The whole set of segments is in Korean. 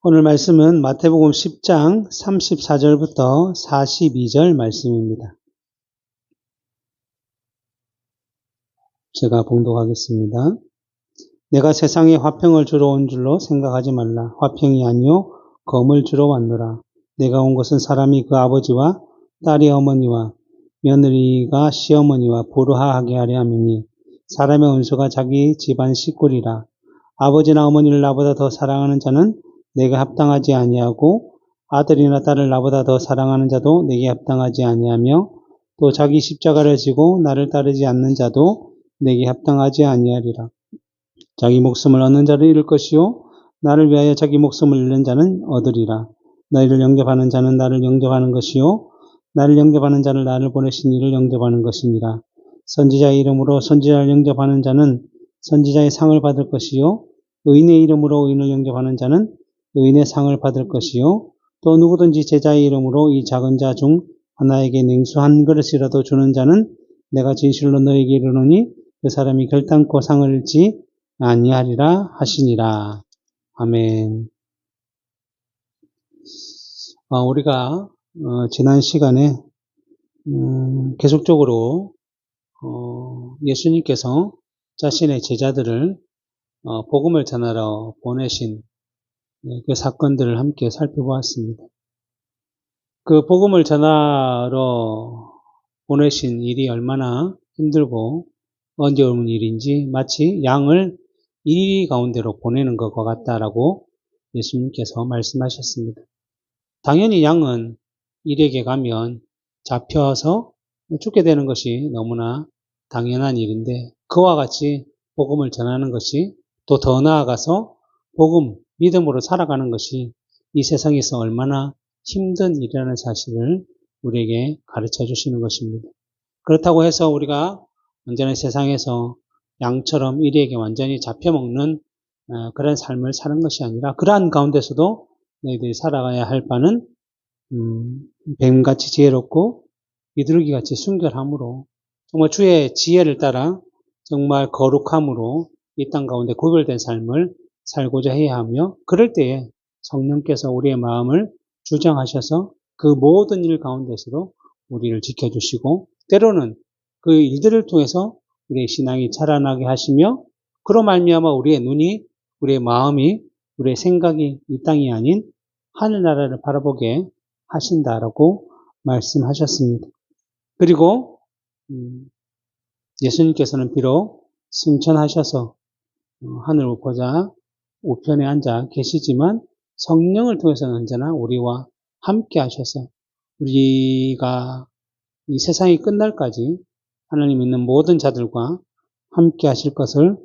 오늘 말씀은 마태복음 10장 34절부터 42절 말씀입니다. 제가 봉독하겠습니다. 내가 세상에 화평을 주러 온 줄로 생각하지 말라. 화평이 아니요 검을 주러 왔노라. 내가 온 것은 사람이 그 아버지와 딸이 어머니와 며느리가 시어머니와 부르하게 하려 함이니 사람의 원수가 자기 집안 식구리라. 아버지나 어머니를 나보다 더 사랑하는 자는 내게 합당하지 아니하고 아들이나 딸을 나보다 더 사랑하는 자도 내게 합당하지 아니하며 또 자기 십자가를 지고 나를 따르지 않는 자도 내게 합당하지 아니하리라. 자기 목숨을 얻는 자를 잃을 것이요 나를 위하여 자기 목숨을 잃는 자는 얻으리라. 너희를 영접하는 자는 나를 영접하는 것이요 나를 영접하는 자는 나를 보내신 이를 영접하는 것이니라. 선지자의 이름으로 선지자를 영접하는 자는 선지자의 상을 받을 것이요 의인의 이름으로 의인을 영접하는 자는 의인의 상을 받을 것이요 또 누구든지 제자의 이름으로 이 작은 자 중 하나에게 냉수 한 그릇이라도 주는 자는 내가 진실로 너에게 이르노니 그 사람이 결단코 상을 잃지 아니하리라 하시니라. 아멘. 우리가 지난 시간에 계속적으로 예수님께서 자신의 제자들을 복음을 전하러 보내신 그 사건들을 함께 살펴보았습니다. 그 복음을 전하러 보내신 일이 얼마나 힘들고 어려운 일인지 마치 양을 이리 가운데로 보내는 것과 같다라고 예수님께서 말씀하셨습니다. 당연히 양은 일에게 가면 잡혀서 죽게 되는 것이 너무나 당연한 일인데 그와 같이 복음을 전하는 것이 또 더 나아가서 복음, 믿음으로 살아가는 것이 이 세상에서 얼마나 힘든 일이라는 사실을 우리에게 가르쳐 주시는 것입니다. 그렇다고 해서 우리가 언제나 세상에서 양처럼 이리에게 완전히 잡혀먹는 그런 삶을 사는 것이 아니라 그러한 가운데서도 너희들이 살아가야 할 바는 뱀같이 지혜롭고 비둘기같이 순결함으로 정말 주의 지혜를 따라 정말 거룩함으로 이 땅 가운데 구별된 삶을 살고자 해야 하며 그럴 때에 성령께서 우리의 마음을 주장하셔서 그 모든 일 가운데서도 우리를 지켜주시고 때로는 그 일들을 통해서 우리의 신앙이 자라나게 하시며 그로 말미암아 우리의 눈이 우리의 마음이 우리의 생각이 이 땅이 아닌 하늘나라를 바라보게 하신다라고 말씀하셨습니다. 그리고 예수님께서는 비록 승천하셔서 하늘을 보자 우편에 앉아 계시지만 성령을 통해서는 언제나 우리와 함께 하셔서 우리가 이 세상이 끝날까지 하나님 믿는 모든 자들과 함께 하실 것을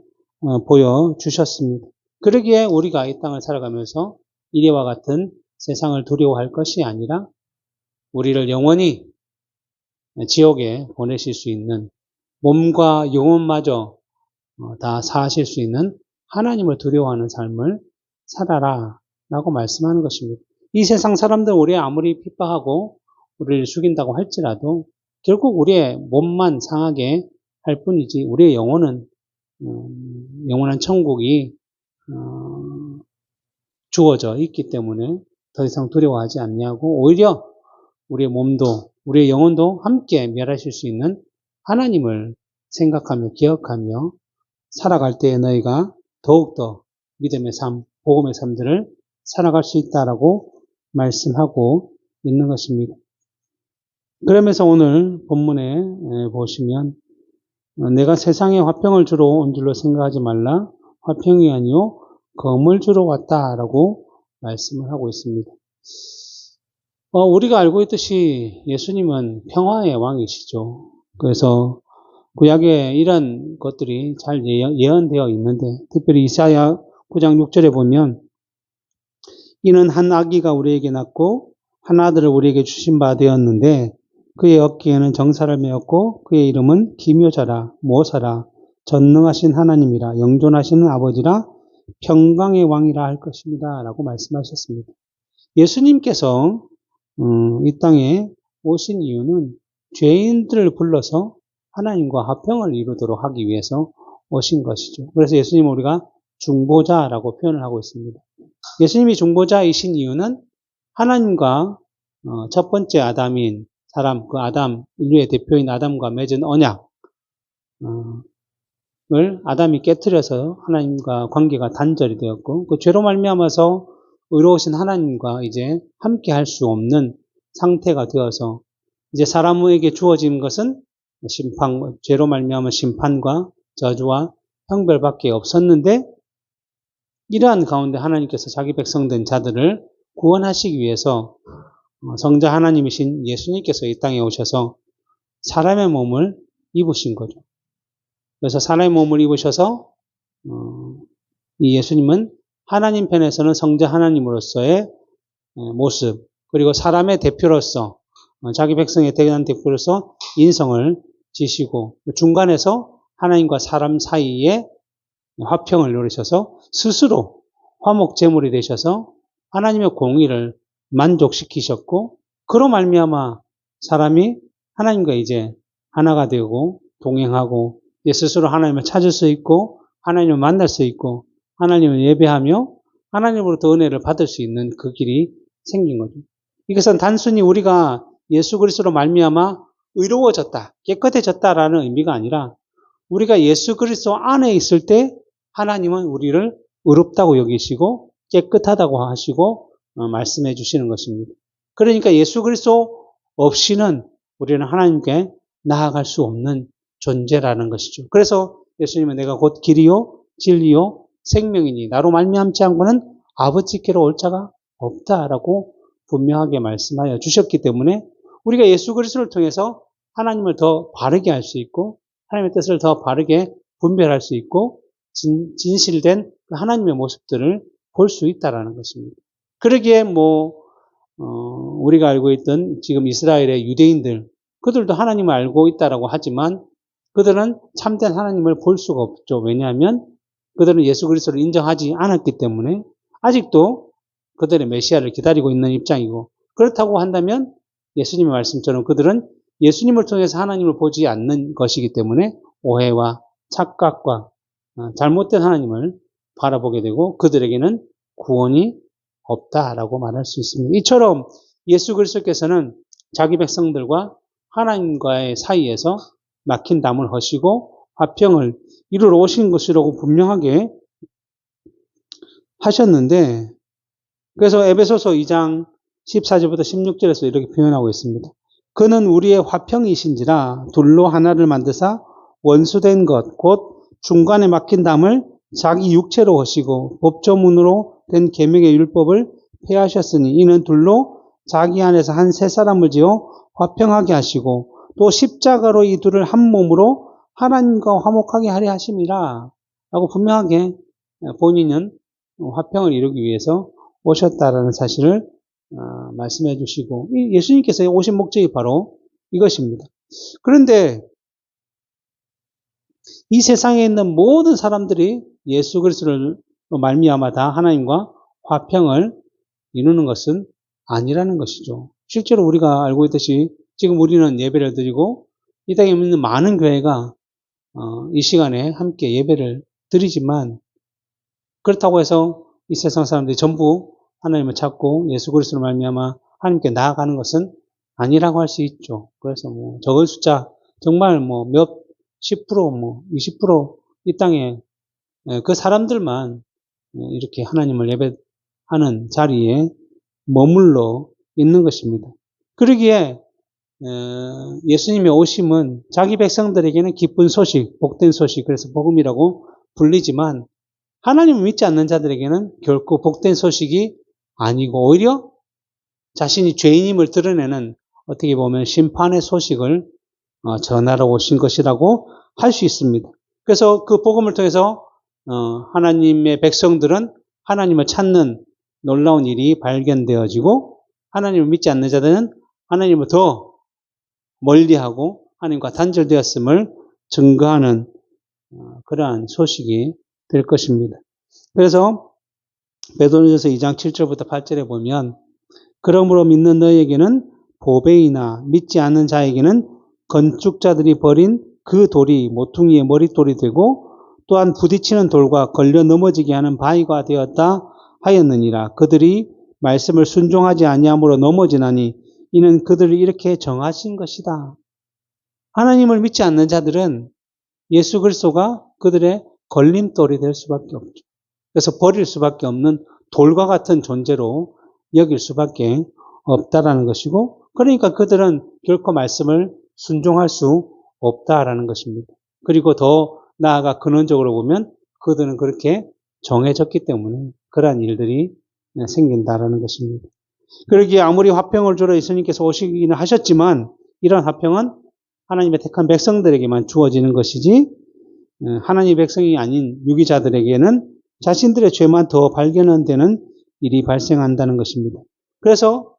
보여주셨습니다. 그러기에 우리가 이 땅을 살아가면서 이리와 같은 세상을 두려워할 것이 아니라 우리를 영원히 지옥에 보내실 수 있는 몸과 영혼마저 다 사하실 수 있는 하나님을 두려워하는 삶을 살아라 라고 말씀하는 것입니다. 이 세상 사람들 우리 아무리 핍박하고 우리를 죽인다고 할지라도 결국 우리의 몸만 상하게 할 뿐이지 우리의 영혼은 영원한 천국이 주어져 있기 때문에 더 이상 두려워하지 않냐고 오히려 우리의 몸도 우리의 영혼도 함께 멸하실 수 있는 하나님을 생각하며 기억하며 살아갈 때에 너희가 더욱더 믿음의 삶, 복음의 삶들을 살아갈 수 있다라고 말씀하고 있는 것입니다. 그러면서 오늘 본문에 보시면 내가 세상에 화평을 주러 온 줄로 생각하지 말라. 화평이 아니요 검을 주러 왔다라고 말씀을 하고 있습니다. 우리가 알고 있듯이 예수님은 평화의 왕이시죠. 그래서 구약에 이런 것들이 잘 예언되어 있는데 특별히 이사야 9장 6절에 보면 이는 한 아기가 우리에게 낳고 한 아들을 우리에게 주신 바 되었는데 그의 어깨에는 정사를 메었고 그의 이름은 기묘자라 모사라 전능하신 하나님이라 영존하시는 아버지라 평강의 왕이라 할 것입니다 라고 말씀하셨습니다. 예수님께서 이 땅에 오신 이유는 죄인들을 불러서 하나님과 화평을 이루도록 하기 위해서 오신 것이죠. 그래서 예수님은 우리가 중보자라고 표현을 하고 있습니다. 예수님이 중보자이신 이유는 하나님과 첫 번째 아담인 사람, 그 아담, 인류의 대표인 아담과 맺은 언약을 아담이 깨트려서 하나님과 관계가 단절이 되었고, 그 죄로 말미암아서 의로우신 하나님과 이제 함께 할 수 없는 상태가 되어서 이제 사람에게 주어진 것은 심판, 죄로 말미암은 심판과 저주와 형벌밖에 없었는데, 이러한 가운데 하나님께서 자기 백성된 자들을 구원하시기 위해서 성자 하나님이신 예수님께서 이 땅에 오셔서 사람의 몸을 입으신 거죠. 그래서 사람의 몸을 입으셔서 이 예수님은 하나님 편에서는 성자 하나님으로서의 모습, 그리고 사람의 대표로서 자기 백성의 대단한 대표로서 인성을 지시고, 중간에서 하나님과 사람 사이에 화평을 누리셔서 스스로 화목제물이 되셔서 하나님의 공의를 만족시키셨고, 그로 말미암아 사람이 하나님과 이제 하나가 되고 동행하고 이제 스스로 하나님을 찾을 수 있고 하나님을 만날 수 있고 하나님을 예배하며 하나님으로부터 은혜를 받을 수 있는 그 길이 생긴 거죠. 이것은 단순히 우리가 예수 그리스도로 말미암아 의로워졌다, 깨끗해졌다라는 의미가 아니라 우리가 예수 그리스도 안에 있을 때 하나님은 우리를 의롭다고 여기시고 깨끗하다고 하시고 말씀해 주시는 것입니다. 그러니까 예수 그리스도 없이는 우리는 하나님께 나아갈 수 없는 존재라는 것이죠. 그래서 예수님은 내가 곧 길이요 진리요 생명이니 나로 말미암지 않고는 아버지께로 올 자가 없다라고 분명하게 말씀하여 주셨기 때문에 우리가 예수 그리스도를 통해서 하나님을 더 바르게 할 수 있고 하나님의 뜻을 더 바르게 분별할 수 있고 진실된 하나님의 모습들을 볼 수 있다라는 것입니다. 그러기에 우리가 알고 있던 지금 이스라엘의 유대인들, 그들도 하나님을 알고 있다라고 하지만 그들은 참된 하나님을 볼 수가 없죠. 왜냐하면 그들은 예수 그리스도를 인정하지 않았기 때문에 아직도 그들의 메시아를 기다리고 있는 입장이고, 그렇다고 한다면 예수님의 말씀처럼 그들은 예수님을 통해서 하나님을 보지 않는 것이기 때문에 오해와 착각과 잘못된 하나님을 바라보게 되고 그들에게는 구원이 없다라고 말할 수 있습니다. 이처럼 예수 그리스도께서는 자기 백성들과 하나님과의 사이에서 막힌 담을 허시고 화평을 이루러 오신 것이라고 분명하게 하셨는데, 그래서 에베소서 2장 14절부터 16절에서 이렇게 표현하고 있습니다. 그는 우리의 화평이신지라 둘로 하나를 만드사 원수된 것 곧 중간에 막힌 담을 자기 육체로 하시고 법조문으로 된 계명의 율법을 폐하셨으니 이는 둘로 자기 안에서 한 세 사람을 지어 화평하게 하시고 또 십자가로 이 둘을 한 몸으로 하나님과 화목하게 하려 하심이라 라고 분명하게 본인은 화평을 이루기 위해서 오셨다라는 사실을 말씀해 주시고, 예수님께서 오신 목적이 바로 이것입니다. 그런데 이 세상에 있는 모든 사람들이 예수 그리스도를 말미암아 다 하나님과 화평을 이루는 것은 아니라는 것이죠. 실제로 우리가 알고 있듯이 지금 우리는 예배를 드리고 이 땅에 있는 많은 교회가 이 시간에 함께 예배를 드리지만, 그렇다고 해서 이 세상 사람들이 전부 하나님을 찾고 예수 그리스도를 말미암아 하나님께 나아가는 것은 아니라고 할 수 있죠. 그래서 적은 숫자, 정말 몇 10%, 20% 이 땅에 그 사람들만 이렇게 하나님을 예배하는 자리에 머물러 있는 것입니다. 그러기에 예수님의 오심은 자기 백성들에게는 기쁜 소식, 복된 소식, 그래서 복음이라고 불리지만 하나님을 믿지 않는 자들에게는 결코 복된 소식이 아니고 오히려 자신이 죄인임을 드러내는 어떻게 보면 심판의 소식을 전하러 오신 것이라고 할 수 있습니다. 그래서 그 복음을 통해서 하나님의 백성들은 하나님을 찾는 놀라운 일이 발견되어지고, 하나님을 믿지 않는 자들은 하나님을 더 멀리하고 하나님과 단절되었음을 증거하는 그러한 소식이 될 것입니다. 그래서 베드로전서 2장 7절부터 8절에 보면 그러므로 믿는 너희에게는 보배이나 믿지 않는 자에게는 건축자들이 버린 그 돌이 모퉁이의 머릿돌이 되고 또한 부딪히는 돌과 걸려 넘어지게 하는 바위가 되었다 하였느니라. 그들이 말씀을 순종하지 아니함으로 넘어지나니 이는 그들을 이렇게 정하신 것이다. 하나님을 믿지 않는 자들은 예수 그리스도가 그들의 걸림돌이 될 수밖에 없죠. 그래서 버릴 수밖에 없는 돌과 같은 존재로 여길 수밖에 없다라는 것이고, 그러니까 그들은 결코 말씀을 순종할 수 없다라는 것입니다. 그리고 더 나아가 근원적으로 보면 그들은 그렇게 정해졌기 때문에 그러한 일들이 생긴다라는 것입니다. 그러기에 아무리 화평을 주러 예수님께서 오시기는 하셨지만 이런 화평은 하나님의 택한 백성들에게만 주어지는 것이지 하나님의 백성이 아닌 유기자들에게는 자신들의 죄만 더 발견되는 일이 발생한다는 것입니다. 그래서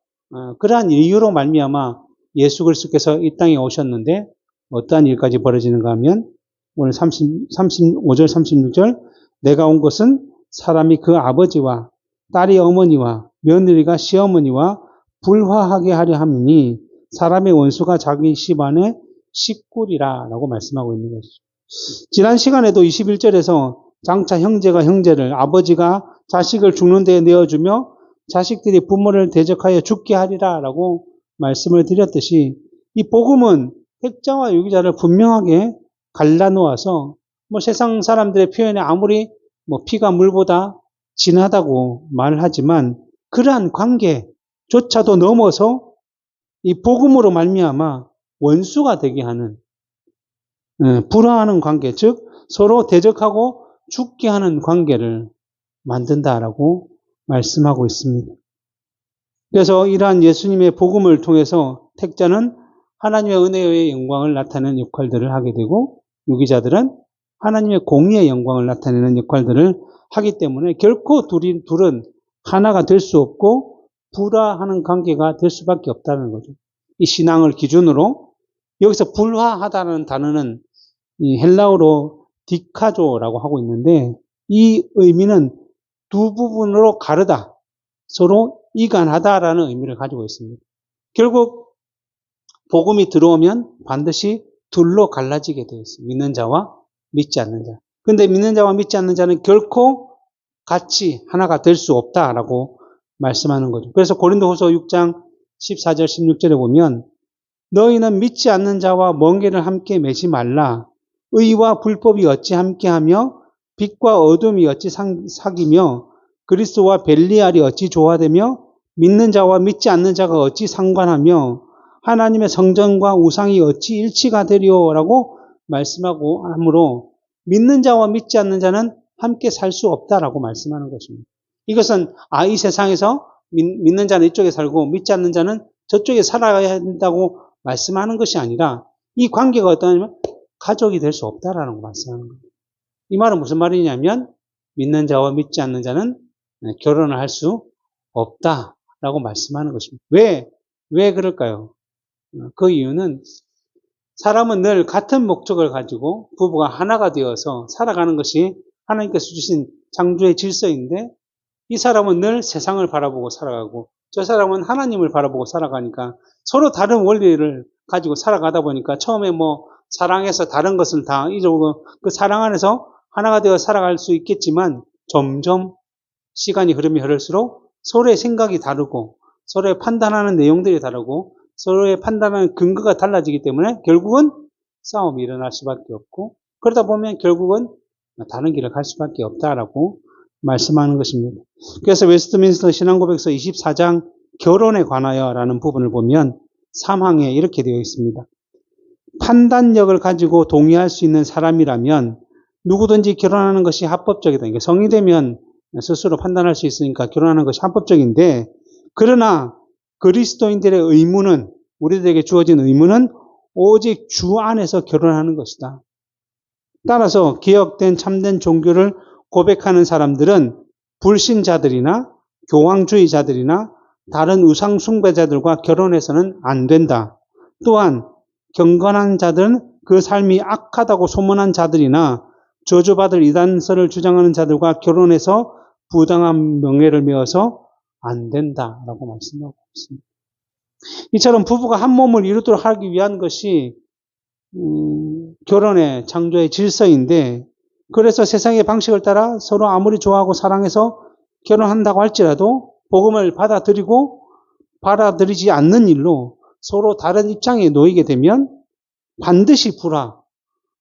그러한 이유로 말미암아 예수 그리스도께서 이 땅에 오셨는데 어떠한 일까지 벌어지는가 하면 오늘 35절 36절 내가 온 것은 사람이 그 아버지와 딸이 어머니와 며느리가 시어머니와 불화하게 하려 함이니 사람의 원수가 자기 집안의 식구리라 라고 말씀하고 있는 것이죠. 지난 시간에도 21절에서 장차 형제가 형제를, 아버지가 자식을 죽는 데에 내어주며 자식들이 부모를 대적하여 죽게 하리라 라고 말씀을 드렸듯이 이 복음은 택자와 유기자를 분명하게 갈라놓아서 세상 사람들의 표현에 아무리 피가 물보다 진하다고 말하지만 그러한 관계조차도 넘어서 이 복음으로 말미암아 원수가 되게 하는 불화하는 관계, 즉 서로 대적하고 죽게 하는 관계를 만든다라고 말씀하고 있습니다. 그래서 이러한 예수님의 복음을 통해서 택자는 하나님의 은혜의 영광을 나타내는 역할들을 하게 되고 유기자들은 하나님의 공의의 영광을 나타내는 역할들을 하기 때문에 결코 둘은 하나가 될 수 없고 불화하는 관계가 될 수밖에 없다는 거죠. 이 신앙을 기준으로 여기서 불화하다는 단어는 이 헬라어로 디카조라고 하고 있는데 이 의미는 두 부분으로 가르다, 서로 이간하다라는 의미를 가지고 있습니다. 결국 복음이 들어오면 반드시 둘로 갈라지게 되어 있습니다. 믿는 자와 믿지 않는 자. 근데 믿는 자와 믿지 않는 자는 결코 같이 하나가 될 수 없다라고 말씀하는 거죠. 그래서 고린도후서 6장 14절 16절에 보면 너희는 믿지 않는 자와 멍에를 함께 매지 말라. 의와 불법이 어찌 함께하며 빛과 어둠이 어찌 사귀며 그리스도와 벨리알이 어찌 조화되며 믿는 자와 믿지 않는 자가 어찌 상관하며 하나님의 성전과 우상이 어찌 일치가 되리오라고 말씀하고 하므로 믿는 자와 믿지 않는 자는 함께 살 수 없다라고 말씀하는 것입니다. 이것은 이 세상에서 믿는 자는 이쪽에 살고 믿지 않는 자는 저쪽에 살아야 한다고 말씀하는 것이 아니라 이 관계가 어떠냐면 가족이 될 수 없다라는 거 말씀하는 거예요. 이 말은 무슨 말이냐면 믿는 자와 믿지 않는 자는 결혼을 할 수 없다라고 말씀하는 것입니다. 왜 그럴까요? 그 이유는 사람은 늘 같은 목적을 가지고 부부가 하나가 되어서 살아가는 것이 하나님께서 주신 창조의 질서인데 이 사람은 늘 세상을 바라보고 살아가고 저 사람은 하나님을 바라보고 살아가니까 서로 다른 원리를 가지고 살아가다 보니까 처음에 사랑해서 다른 것을 다 잊어보고 그 사랑 안에서 하나가 되어 살아갈 수 있겠지만 점점 시간이 흐르면 흐를수록 서로의 생각이 다르고 서로의 판단하는 내용들이 다르고 서로의 판단하는 근거가 달라지기 때문에 결국은 싸움이 일어날 수밖에 없고 그러다 보면 결국은 다른 길을 갈 수밖에 없다라고 말씀하는 것입니다. 그래서 웨스트민스터 신앙고백서 24장 결혼에 관하여라는 부분을 보면 3항에 이렇게 되어 있습니다. 판단력을 가지고 동의할 수 있는 사람이라면 누구든지 결혼하는 것이 합법적이다. 그러니까 성이 되면 스스로 판단할 수 있으니까 결혼하는 것이 합법적인데 그러나 그리스도인들의 의무는 우리들에게 주어진 의무는 오직 주 안에서 결혼하는 것이다. 따라서 개혁된 참된 종교를 고백하는 사람들은 불신자들이나 교황주의자들이나 다른 우상 숭배자들과 결혼해서는 안 된다. 또한 경건한 자들은 그 삶이 악하다고 소문한 자들이나 저주받을 이단설을 주장하는 자들과 결혼해서 부당한 명예를 메어서 안 된다라고 말씀하고 있습니다. 이처럼 부부가 한 몸을 이루도록 하기 위한 것이 결혼의 창조의 질서인데 그래서 세상의 방식을 따라 서로 아무리 좋아하고 사랑해서 결혼한다고 할지라도 복음을 받아들이지 않는 일로 서로 다른 입장에 놓이게 되면 반드시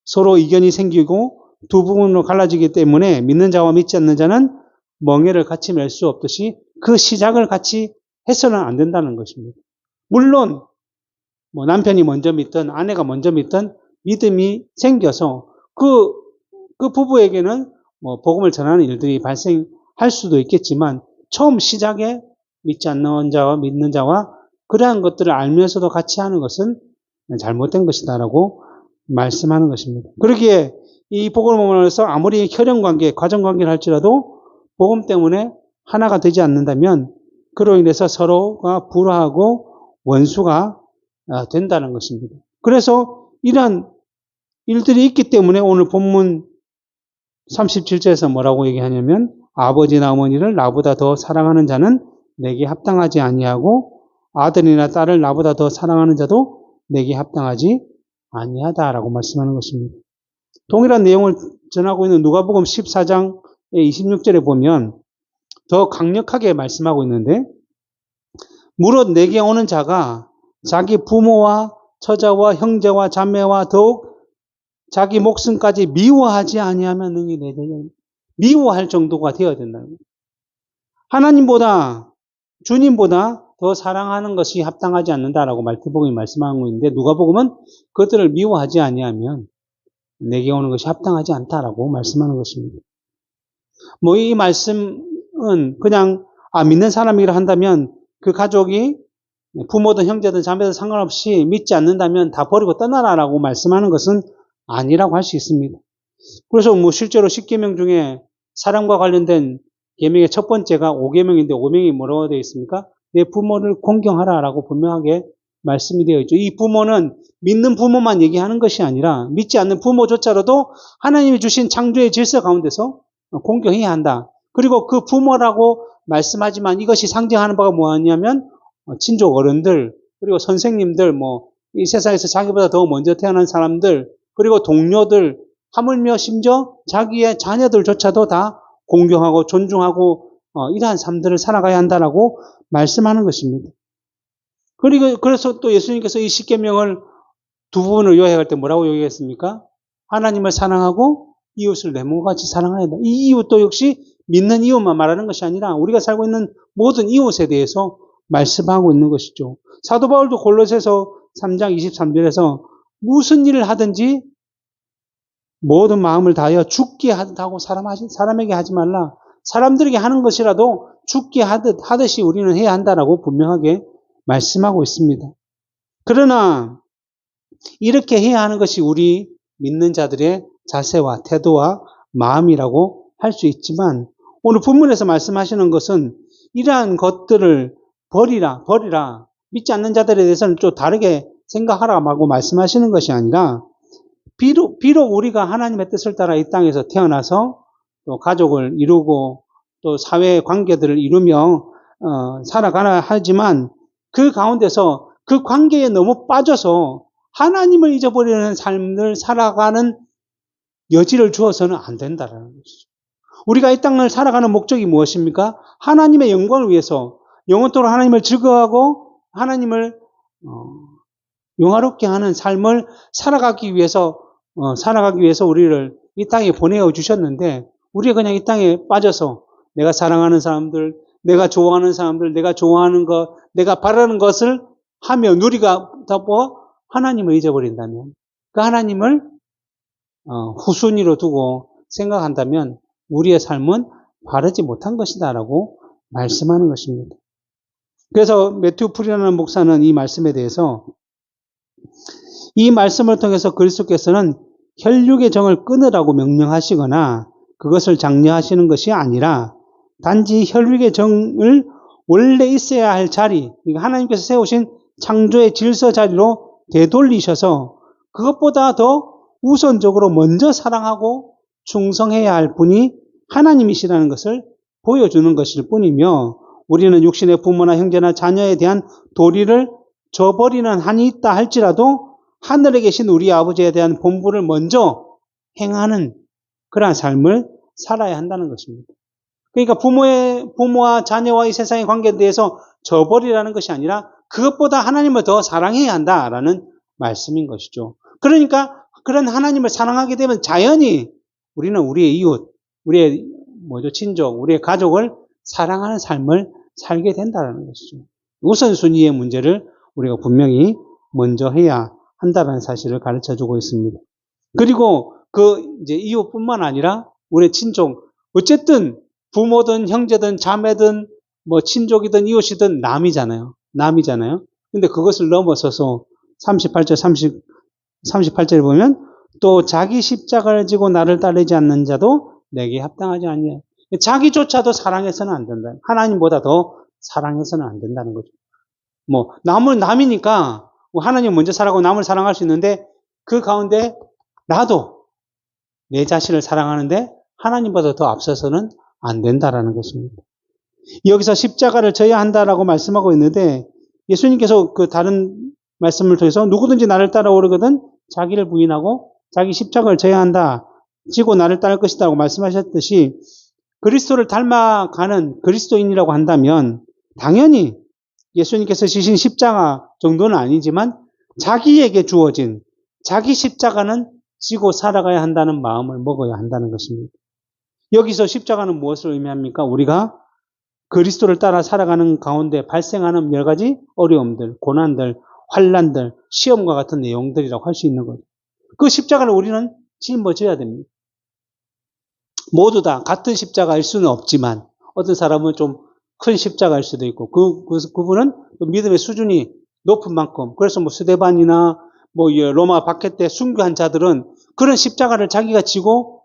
서로 이견이 생기고 두 부분으로 갈라지기 때문에 믿는 자와 믿지 않는 자는 멍에를 같이 맬 수 없듯이 그 시작을 같이 해서는 안 된다는 것입니다. 물론 남편이 먼저 믿든 아내가 먼저 믿든 믿음이 생겨서 그 부부에게는 복음을 전하는 일들이 발생할 수도 있겠지만 처음 시작에 믿지 않는 자와 믿는 자와 그러한 것들을 알면서도 같이 하는 것은 잘못된 것이다라고 말씀하는 것입니다. 그러기에 이 복음으로서 아무리 혈연관계, 가정관계를 할지라도 복음 때문에 하나가 되지 않는다면 그로 인해서 서로가 불화하고 원수가 된다는 것입니다. 그래서 이러한 일들이 있기 때문에 오늘 본문 37절에서 뭐라고 얘기하냐면 아버지나 어머니를 나보다 더 사랑하는 자는 내게 합당하지 아니하고 아들이나 딸을 나보다 더 사랑하는 자도 내게 합당하지 아니하다라고 말씀하는 것입니다. 동일한 내용을 전하고 있는 누가복음 14장의 26절에 보면 더 강력하게 말씀하고 있는데 무릇 내게 오는 자가 자기 부모와 처자와 형제와 자매와 더욱 자기 목숨까지 미워하지 아니하면 능히 내 자녀 미워할 정도가 되어야 된다는 거예요. 하나님보다 주님보다 더 사랑하는 것이 합당하지 않는다라고 마태복음이 말씀하고 있는데 누가복음은 그것들을 미워하지 아니하면 내게 오는 것이 합당하지 않다라고 말씀하는 것입니다. 이 말씀은 그냥 믿는 사람이라 한다면 그 가족이 부모든 형제든 자매든 상관없이 믿지 않는다면 다 버리고 떠나라라고 말씀하는 것은 아니라고 할 수 있습니다. 그래서 실제로 10계명 중에 사랑과 관련된 계명의 첫 번째가 5계명인데 5명이 뭐라고 되어 있습니까? 내 부모를 공경하라라고 분명하게 말씀이 되어 있죠. 이 부모는 믿는 부모만 얘기하는 것이 아니라 믿지 않는 부모조차로도 하나님이 주신 창조의 질서 가운데서 공경해야 한다. 그리고 그 부모라고 말씀하지만 이것이 상징하는 바가 뭐냐면 친족 어른들, 그리고 선생님들, 이 세상에서 자기보다 더 먼저 태어난 사람들, 그리고 동료들, 하물며 심지어 자기의 자녀들조차도 다 공경하고 존중하고 이러한 삶들을 살아가야 한다라고 말씀하는 것입니다. 그래서 또 예수님께서 이 십계명을 두 부분을 요약할 때 뭐라고 요약했습니까? 하나님을 사랑하고 이웃을 내 몸같이 사랑해야 한다. 이 이웃도 역시 믿는 이웃만 말하는 것이 아니라 우리가 살고 있는 모든 이웃에 대해서 말씀하고 있는 것이죠. 사도 바울도 골로새서 3장 23절에서 무슨 일을 하든지 모든 마음을 다하여 죽게 하듯 하고 사람에게 하지 말라. 사람들에게 하는 것이라도 죽게 하듯이 우리는 해야 한다라고 분명하게 말씀하고 있습니다. 그러나 이렇게 해야 하는 것이 우리 믿는 자들의 자세와 태도와 마음이라고 할 수 있지만 오늘 본문에서 말씀하시는 것은 이러한 것들을 버리라. 믿지 않는 자들에 대해서는 좀 다르게 생각하라고 말씀하시는 것이 아니라 비록 우리가 하나님의 뜻을 따라 이 땅에서 태어나서 또 가족을 이루고 또 사회 관계들을 이루며 살아가야 하지만 그 가운데서 그 관계에 너무 빠져서 하나님을 잊어버리는 삶을 살아가는 여지를 주어서는 안 된다는 것이죠. 우리가 이 땅을 살아가는 목적이 무엇입니까? 하나님의 영광을 위해서 영원토록 하나님을 즐거워하고 하나님을 영화롭게 하는 삶을 살아가기 위해서 우리를 이 땅에 보내어 주셨는데 우리가 그냥 이 땅에 빠져서 내가 사랑하는 사람들, 내가 좋아하는 사람들, 내가 좋아하는 것, 내가 바라는 것을 하며 누리가 하나님을 잊어버린다면 그 하나님을 후순위로 두고 생각한다면 우리의 삶은 바르지 못한 것이다라고 말씀하는 것입니다. 그래서 매튜 프리라는 목사는 이 말씀에 대해서 이 말씀을 통해서 그리스도께서는 혈육의 정을 끊으라고 명령하시거나 그것을 장려하시는 것이 아니라 단지 혈육의 정을 원래 있어야 할 자리, 그러니까 하나님께서 세우신 창조의 질서 자리로 되돌리셔서 그것보다 더 우선적으로 먼저 사랑하고 충성해야 할 분이 하나님이시라는 것을 보여주는 것일 뿐이며 우리는 육신의 부모나 형제나 자녀에 대한 도리를 저버리는 한이 있다 할지라도 하늘에 계신 우리 아버지에 대한 본분을 먼저 행하는 그러한 삶을 살아야 한다는 것입니다. 그러니까 부모와 자녀와 이 세상의 관계에 대해서 저버리라는 것이 아니라 그것보다 하나님을 더 사랑해야 한다라는 말씀인 것이죠. 그러니까 그런 하나님을 사랑하게 되면 자연히 우리는 우리의 이웃, 우리의 친족, 우리의 가족을 사랑하는 삶을 살게 된다는 것이죠. 우선순위의 문제를 우리가 분명히 먼저 해야 한다는 사실을 가르쳐 주고 있습니다. 그리고 이제 이웃뿐만 아니라 우리의 친족, 어쨌든 부모든 형제든 자매든 친족이든 이웃이든 남이잖아요. 근데 그것을 넘어서서 38절에 보면 또 자기 십자가를 지고 나를 따르지 않는 자도 내게 합당하지 않냐. 자기조차도 사랑해서는 안 된다. 하나님보다 더 사랑해서는 안 된다는 거죠. 남이니까 하나님 먼저 사랑하고 남을 사랑할 수 있는데 그 가운데 나도 내 자신을 사랑하는데 하나님보다 더 앞서서는 안 된다라는 것입니다. 여기서 십자가를 져야 한다라고 말씀하고 있는데 예수님께서 그 다른 말씀을 통해서 누구든지 나를 따라오려거든 자기를 부인하고 자기 십자가를 져야 한다. 지고 나를 따를 것이다라고 말씀하셨듯이 그리스도를 닮아가는 그리스도인이라고 한다면 당연히 예수님께서 지신 십자가 정도는 아니지만 자기에게 주어진 자기 십자가는 지고 살아가야 한다는 마음을 먹어야 한다는 것입니다. 여기서 십자가는 무엇을 의미합니까? 우리가 그리스도를 따라 살아가는 가운데 발생하는 여러 가지 어려움들, 고난들, 환난들, 시험과 같은 내용들이라고 할 수 있는 거죠. 그 십자가를 우리는 짊어져야 됩니다. 모두 다 같은 십자가일 수는 없지만 어떤 사람은 좀 큰 십자가일 수도 있고 그분은 믿음의 수준이 높은 만큼 그래서 스데반이나 로마 박해 때 순교한 자들은 그런 십자가를 자기가 지고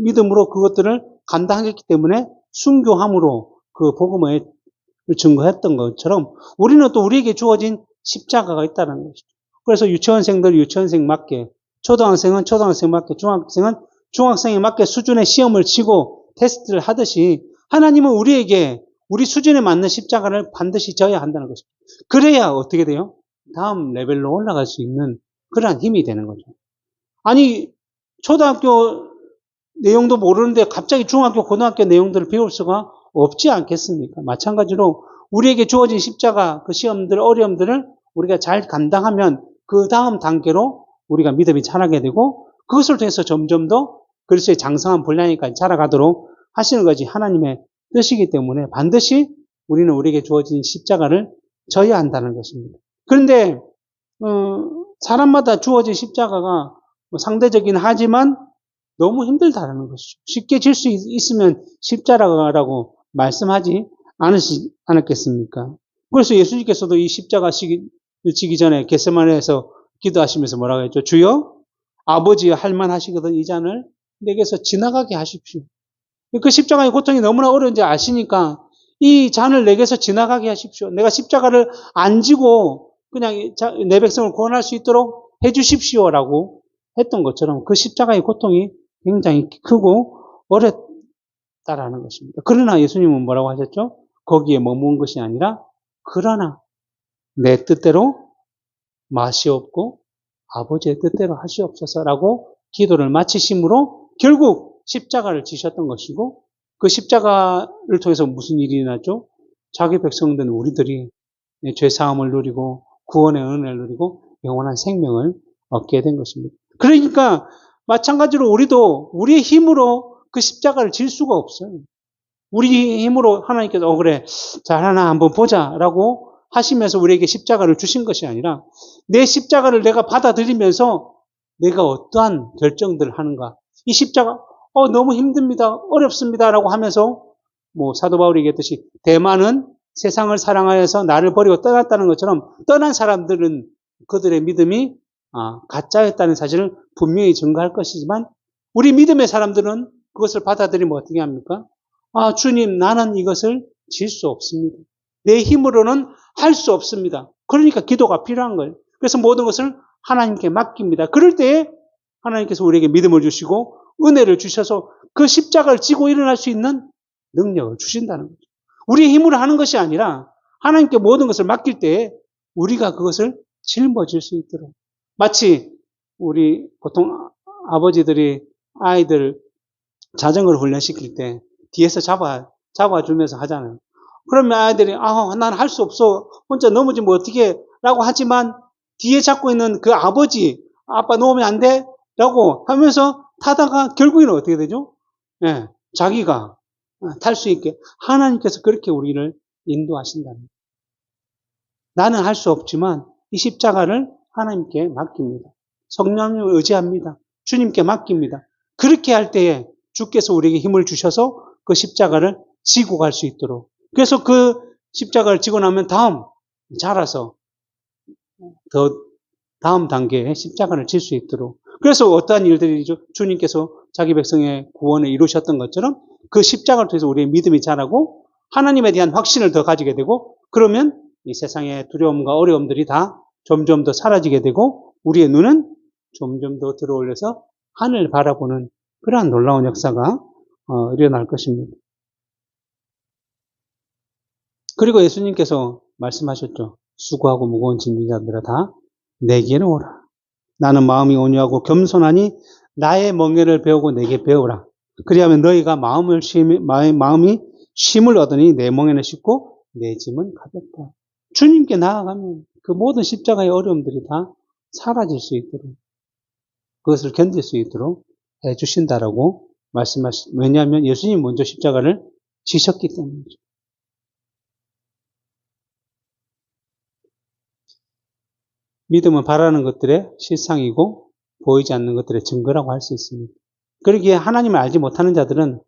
믿음으로 그것들을 감당했기 때문에 순교함으로 그 복음을 증거했던 것처럼 우리는 또 우리에게 주어진 십자가가 있다는 것이죠. 그래서 유치원생들 유치원생 맞게, 초등학생은 초등학생 맞게, 중학생은 중학생에 맞게 수준의 시험을 치고 테스트를 하듯이 하나님은 우리에게 우리 수준에 맞는 십자가를 반드시 져야 한다는 것입니다. 그래야 어떻게 돼요? 다음 레벨로 올라갈 수 있는 그러한 힘이 되는 거죠. 아니 초등학교 내용도 모르는데 갑자기 중학교, 고등학교 내용들을 배울 수가 없지 않겠습니까? 마찬가지로 우리에게 주어진 십자가, 그 시험들, 어려움들을 우리가 잘 감당하면 그 다음 단계로 우리가 믿음이 자라게 되고 그것을 통해서 점점 더 그리스도의 장성한 분량까지 자라가도록 하시는 것이 하나님의 뜻이기 때문에 반드시 우리는 우리에게 주어진 십자가를 져야 한다는 것입니다. 그런데 사람마다 주어진 십자가가 상대적이긴 하지만 너무 힘들다는 것이죠. 쉽게 질 수 있으면 십자가라고 말씀하지 않았겠습니까? 그래서 예수님께서도 이 십자가 지기 전에 겟세마네에서 기도하시면서 뭐라고 했죠? 주여 아버지여 할만하시거든 이 잔을 내게서 지나가게 하십시오. 그 십자가의 고통이 너무나 어려운지 아시니까 이 잔을 내게서 지나가게 하십시오. 내가 십자가를 안 지고 그냥 내 백성을 구원할 수 있도록 해주십시오라고 했던 것처럼 그 십자가의 고통이 굉장히 크고 어렵다라는 것입니다. 그러나 예수님은 뭐라고 하셨죠? 거기에 머무은 것이 아니라 그러나 내 뜻대로 마시옵고 아버지의 뜻대로 하시옵소서라고 기도를 마치심으로 결국 십자가를 지셨던 것이고 그 십자가를 통해서 무슨 일이 났죠? 자기 백성된 우리들이 죄사함을 누리고 구원의 은혜를 누리고 영원한 생명을 얻게 된 것입니다. 그러니까 마찬가지로 우리도 우리의 힘으로 그 십자가를 질 수가 없어요. 우리 힘으로 하나님께서 그래 자 하나 한번 보자라고 하시면서 우리에게 십자가를 주신 것이 아니라 내 십자가를 내가 받아들이면서 내가 어떠한 결정들을 하는가. 이 십자가 너무 힘듭니다. 어렵습니다라고 하면서 사도 바울이 얘기했듯이 대만은 세상을 사랑하여서 나를 버리고 떠났다는 것처럼 떠난 사람들은 그들의 믿음이 가짜였다는 사실을 분명히 증거할 것이지만 우리 믿음의 사람들은 그것을 받아들이면 어떻게 합니까? 주님 나는 이것을 질 수 없습니다. 내 힘으로는 할 수 없습니다. 그러니까 기도가 필요한 거예요. 그래서 모든 것을 하나님께 맡깁니다. 그럴 때에 하나님께서 우리에게 믿음을 주시고 은혜를 주셔서 그 십자가를 지고 일어날 수 있는 능력을 주신다는 거죠. 우리의 힘으로 하는 것이 아니라 하나님께 모든 것을 맡길 때에 우리가 그것을 짊어질 수 있도록 마치 우리 보통 아버지들이 아이들 자전거를 훈련시킬 때 뒤에서 잡아주면서 하잖아요. 그러면 아이들이, 난 할 수 없어. 혼자 넘어지면 어떻게, 라고 하지만, 뒤에 잡고 있는 그 아버지, 아빠 놓으면 안 돼? 라고 하면서 타다가 결국에는 어떻게 되죠? 예, 자기가 탈 수 있게 하나님께서 그렇게 우리를 인도하신다는 거예요. 나는 할 수 없지만 이 십자가를 하나님께 맡깁니다. 성령님을 의지합니다. 주님께 맡깁니다. 그렇게 할 때에 주께서 우리에게 힘을 주셔서 그 십자가를 지고 갈 수 있도록. 그래서 그 십자가를 지고 나면 자라서 더 다음 단계에 십자가를 질 수 있도록. 그래서 어떠한 일들이죠? 주님께서 자기 백성의 구원을 이루셨던 것처럼 그 십자가를 통해서 우리의 믿음이 자라고 하나님에 대한 확신을 더 가지게 되고, 그러면 이 세상의 두려움과 어려움들이 다 점점 더 사라지게 되고 우리의 눈은 점점 더 들어올려서 하늘을 바라보는 그러한 놀라운 역사가 일어날 것입니다. 그리고 예수님께서 말씀하셨죠. 수고하고 무거운 짐진 자들아 다 내게로 오라. 나는 마음이 온유하고 겸손하니 나의 멍에를 배우고 내게 배우라. 그리하면 너희가 마음이 쉼을 얻으니 내 멍에는 쉽고 내 짐은 가볍다. 주님께 나아가면 그 모든 십자가의 어려움들이 다 사라질 수 있도록, 그것을 견딜 수 있도록 해주신다라고 말씀하셨습니다. 왜냐하면 예수님이 먼저 십자가를 지셨기 때문이죠. 믿음은 바라는 것들의 실상이고 보이지 않는 것들의 증거라고 할 수 있습니다. 그러기에 하나님을 알지 못하는 자들은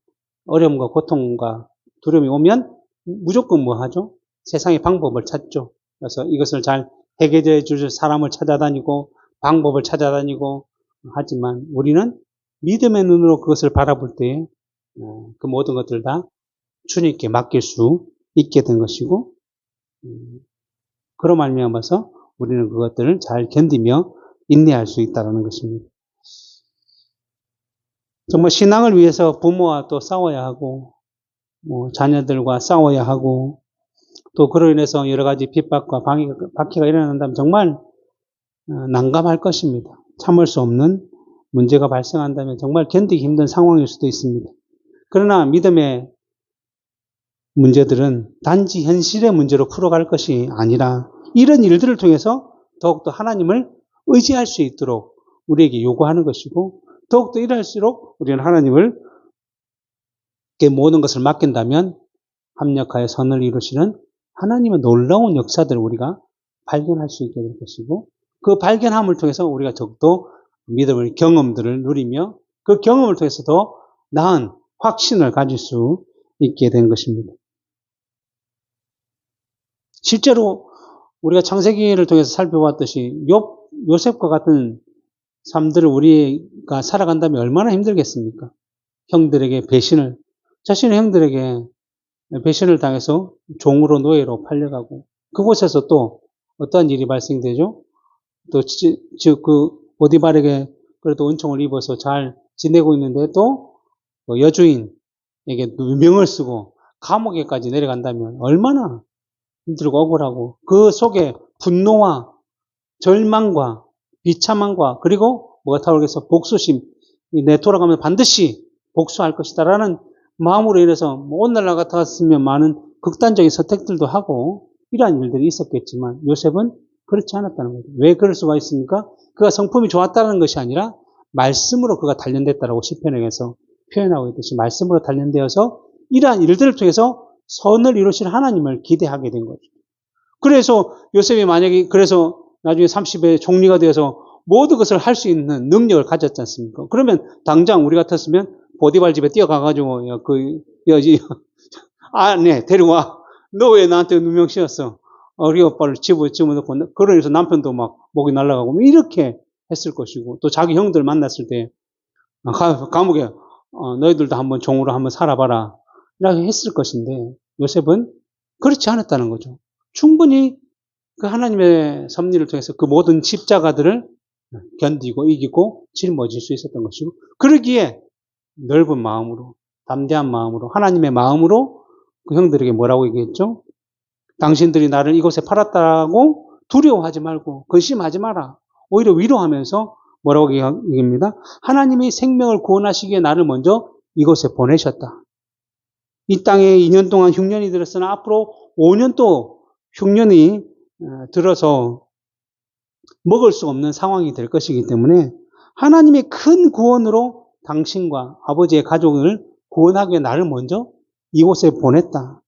어려움과 고통과 두려움이 오면 무조건 뭐 하죠? 세상의 방법을 찾죠. 그래서 이것을 잘 해결해 주실 사람을 찾아다니고 방법을 찾아다니고 하지만 우리는 믿음의 눈으로 그것을 바라볼 때에 그 모든 것들을 다 주님께 맡길 수 있게 된 것이고, 그로 말미암아서 우리는 그것들을 잘 견디며 인내할 수 있다는 것입니다. 정말 신앙을 위해서 부모와 또 싸워야 하고, 자녀들과 싸워야 하고, 또 그로 인해서 여러 가지 핍박과 박해가 일어난다면 정말 난감할 것입니다. 참을 수 없는 문제가 발생한다면 정말 견디기 힘든 상황일 수도 있습니다. 그러나 믿음의 문제들은 단지 현실의 문제로 풀어갈 것이 아니라 이런 일들을 통해서 더욱더 하나님을 의지할 수 있도록 우리에게 요구하는 것이고, 더욱더 이럴수록 우리는 하나님을 모든 것을 맡긴다면 합력하여 선을 이루시는 하나님의 놀라운 역사들을 우리가 발견할 수 있게 될 것이고, 그 발견함을 통해서 우리가 더욱더 믿음의 경험들을 누리며 그 경험을 통해서 더 나은 확신을 가질 수 있게 된 것입니다. 실제로 우리가 창세기를 통해서 살펴봤듯이 요셉과 같은 삶들을 우리가 살아간다면 얼마나 힘들겠습니까? 형들에게 자신의 형들에게 배신을 당해서 종으로 노예로 팔려가고, 그곳에서 또 어떠한 일이 발생되죠? 또 보디발에게 그래도 은총을 입어서 잘 지내고 있는데 또 여주인에게 누명을 쓰고 감옥에까지 내려간다면 얼마나 힘들고 억울하고, 그 속에 분노와 절망과 비참함과 그리고 뭐가 타오르겠어? 복수심. 내 돌아가면 반드시 복수할 것이다라는 마음으로 인해서 오늘날 같았으면 많은 극단적인 선택들도 하고 이러한 일들이 있었겠지만 요셉은 그렇지 않았다는 거죠. 왜 그럴 수가 있습니까? 그가 성품이 좋았다는 것이 아니라 말씀으로 그가 단련됐다라고 시편에서 표현하고 있듯이 말씀으로 단련되어서 이러한 일들을 통해서 선을 이루실 하나님을 기대하게 된 거죠. 그래서 요셉이 만약에 그래서 나중에 30에 총리가 되어서 모든 것을 할 수 있는 능력을 가졌지 않습니까? 그러면 당장 우리 같았으면 보디발 집에 뛰어가가지고 네, 데려와. 너 왜 나한테 누명 씌웠어? 우리 오빠를 집어넣고 그러면서 남편도 막 목이 날아가고 이렇게 했을 것이고, 또 자기 형들 만났을 때 감옥에 너희들도 한번 종으로 한번 살아봐라 이렇게 했을 것인데 요셉은 그렇지 않았다는 거죠. 충분히 그 하나님의 섭리를 통해서 그 모든 십자가들을 견디고 이기고 짊어질 수 있었던 것이고, 그러기에 넓은 마음으로 담대한 마음으로 하나님의 마음으로 그 형들에게 뭐라고 얘기했죠? 당신들이 나를 이곳에 팔았다고 두려워하지 말고 근심하지 마라. 오히려 위로하면서 뭐라고 얘기합니다? 하나님이 생명을 구원하시기에 나를 먼저 이곳에 보내셨다. 이 땅에 2년 동안 흉년이 들었으나 앞으로 5년 또 흉년이 들어서 먹을 수 없는 상황이 될 것이기 때문에 하나님의 큰 구원으로 당신과 아버지의 가족을 구원하기 위해 나를 먼저 이곳에 보냈다.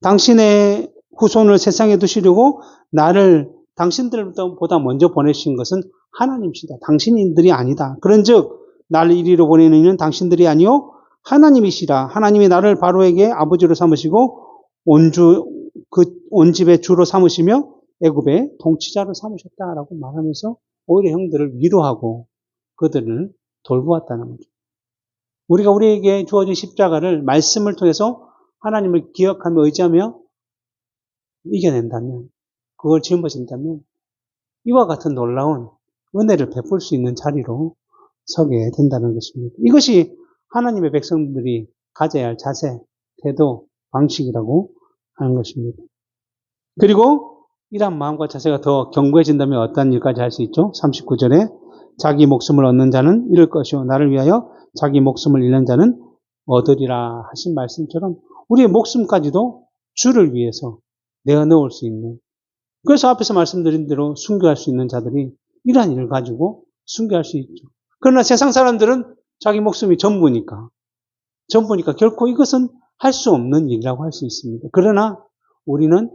당신의 후손을 세상에 두시려고 나를 당신들보다 먼저 보내신 것은 하나님이시다. 당신들이 아니다. 그런즉 나를 이리로 보내는 이는 당신들이 아니요 하나님이시라. 하나님이 나를 바로에게 아버지로 삼으시고 온 집의 주로 삼으시며 애굽의 통치자로 삼으셨다라고 말하면서 오히려 형들을 위로하고 그들을 돌보았다는 거죠. 우리가 우리에게 주어진 십자가를 말씀을 통해서 하나님을 기억하며 의지하며 이겨낸다면, 그걸 짊어진다면 이와 같은 놀라운 은혜를 베풀 수 있는 자리로 서게 된다는 것입니다. 이것이 하나님의 백성들이 가져야 할 자세, 태도, 방식이라고 하는 것입니다. 그리고 이러한 마음과 자세가 더 견고해진다면 어떤 일까지 할 수 있죠? 39절에 자기 목숨을 얻는 자는 잃을 것이요 나를 위하여 자기 목숨을 잃는 자는 얻으리라 하신 말씀처럼 우리의 목숨까지도 주를 위해서 내어놓을 수 있는, 그래서 앞에서 말씀드린 대로 순교할 수 있는 자들이 이러한 일을 가지고 순교할 수 있죠. 그러나 세상 사람들은 자기 목숨이 전부니까 결코 이것은 할 수 없는 일이라고 할 수 있습니다. 그러나 우리는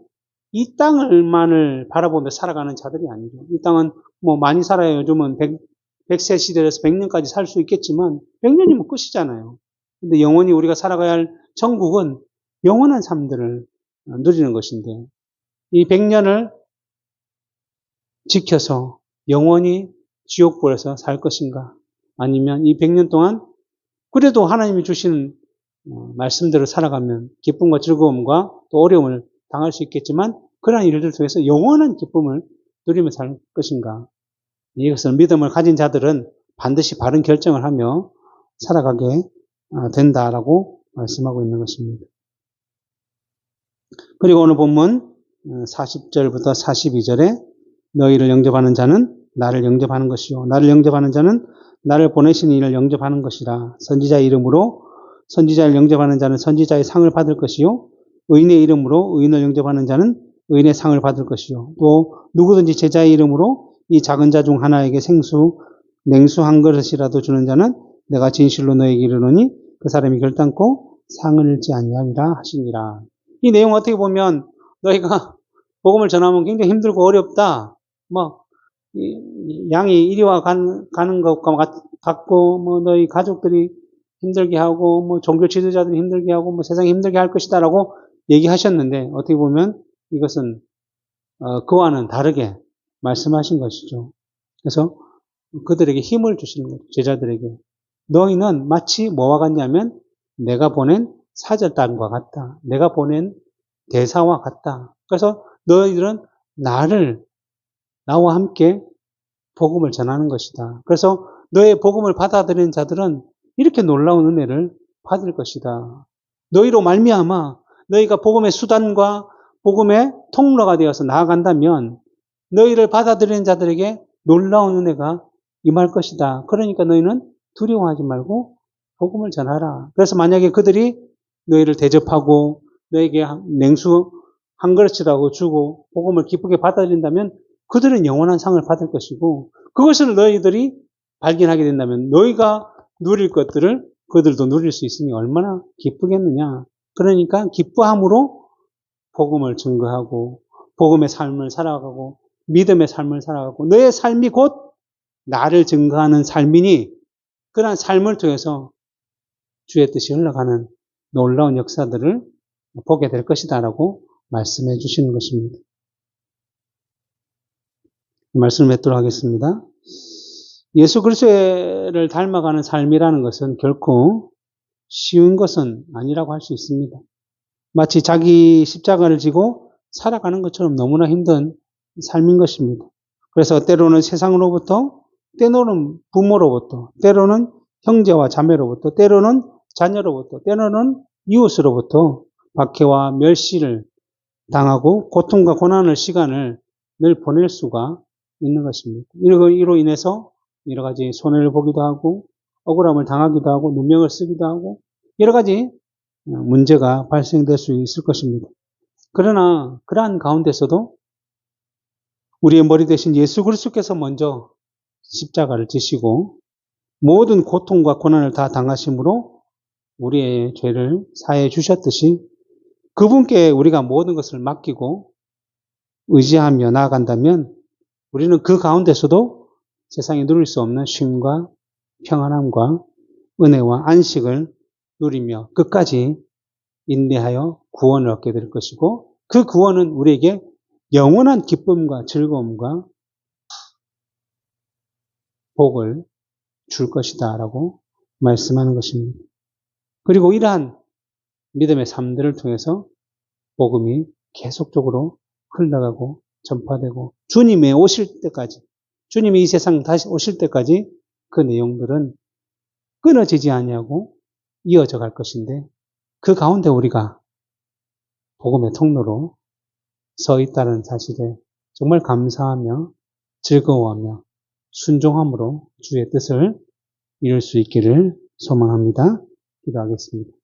이 땅을만을 바라보며 살아가는 자들이 아니죠. 이 땅은 뭐 많이 살아야 요즘은 100세 시대에서 100년까지 살 수 있겠지만 100년이면 끝이잖아요. 근데 영원히 우리가 살아가야 할 천국은 영원한 삶들을 누리는 것인데 이 100년을 지켜서 영원히 지옥불에서 살 것인가? 아니면 이 100년 동안 그래도 하나님이 주시는 말씀대로 살아가면 기쁨과 즐거움과 또 어려움을 당할 수 있겠지만 그러한 일들 통해서 영원한 기쁨을 누리며 살 것인가? 이것을 믿음을 가진 자들은 반드시 바른 결정을 하며 살아가게 된다라고 말씀하고 있는 것입니다. 그리고 오늘 본문 40절부터 42절에 너희를 영접하는 자는 나를 영접하는 것이요 나를 영접하는 자는 나를 보내신 이를 영접하는 것이라. 선지자의 이름으로 선지자를 영접하는 자는 선지자의 상을 받을 것이요 의인의 이름으로 의인을 영접하는 자는 의인의 상을 받을 것이요 또 누구든지 제자의 이름으로 이 작은 자 중 하나에게 냉수 한 그릇이라도 주는 자는 내가 진실로 너에게 이르노니 그 사람이 결단코 상을 잃지 아니하리라 하시니라. 이 내용 어떻게 보면 너희가 복음을 전하면 굉장히 힘들고 어렵다. 양이 이리 와 가는 것과 같고, 너희 가족들이 힘들게 하고, 종교 지도자들이 힘들게 하고, 세상이 힘들게 할 것이다라고 얘기하셨는데, 어떻게 보면 이것은, 그와는 다르게 말씀하신 것이죠. 그래서 그들에게 힘을 주시는 거죠. 제자들에게. 너희는 마치 뭐와 같냐면, 내가 보낸 사절단과 같다. 내가 보낸 대사와 같다. 그래서 너희들은 나와 함께 복음을 전하는 것이다. 그래서 너의 복음을 받아들이는 자들은 이렇게 놀라운 은혜를 받을 것이다. 너희로 말미암아 너희가 복음의 수단과 복음의 통로가 되어서 나아간다면 너희를 받아들이는 자들에게 놀라운 은혜가 임할 것이다. 그러니까 너희는 두려워하지 말고 복음을 전하라. 그래서 만약에 그들이 너희를 대접하고 너에게 냉수 한 그릇이라고 주고 복음을 기쁘게 받아들인다면 그들은 영원한 상을 받을 것이고 그것을 너희들이 발견하게 된다면 너희가 누릴 것들을 그들도 누릴 수 있으니 얼마나 기쁘겠느냐. 그러니까 기뻐함으로 복음을 증거하고 복음의 삶을 살아가고 믿음의 삶을 살아가고 너의 삶이 곧 나를 증거하는 삶이니 그러한 삶을 통해서 주의 뜻이 흘러가는 놀라운 역사들을 보게 될 것이다라고 말씀해 주시는 것입니다. 말씀을 맺도록 하겠습니다. 예수 그리스도를 닮아가는 삶이라는 것은 결코 쉬운 것은 아니라고 할 수 있습니다. 마치 자기 십자가를 지고 살아가는 것처럼 너무나 힘든 삶인 것입니다. 그래서 때로는 세상으로부터, 때로는 부모로부터, 때로는 형제와 자매로부터, 때로는 자녀로부터, 때로는 이웃으로부터 박해와 멸시를 당하고 고통과 고난의 시간을 늘 보낼 수가 있는 것입니다. 이로 인해서 여러 가지 손해를 보기도 하고 억울함을 당하기도 하고 누명을 쓰기도 하고 여러 가지 문제가 발생될 수 있을 것입니다. 그러나 그러한 가운데서도 우리의 머리 대신 예수 그리스도께서 먼저 십자가를 지시고 모든 고통과 고난을 다 당하심으로 우리의 죄를 사해 주셨듯이 그분께 우리가 모든 것을 맡기고 의지하며 나아간다면 우리는 그 가운데서도 세상에 누릴 수 없는 쉼과 평안함과 은혜와 안식을 누리며 끝까지 인내하여 구원을 얻게 될 것이고 그 구원은 우리에게 영원한 기쁨과 즐거움과 복을 줄 것이다 라고 말씀하는 것입니다. 그리고 이러한 믿음의 삶들을 통해서 복음이 계속적으로 흘러가고 전파되고 주님이 오실 때까지, 주님이 이 세상 다시 오실 때까지 그 내용들은 끊어지지 아니하고 이어져 갈 것인데 그 가운데 우리가 복음의 통로로 서 있다는 사실에 정말 감사하며 즐거워하며 순종함으로 주의 뜻을 이룰 수 있기를 소망합니다. 기도하겠습니다.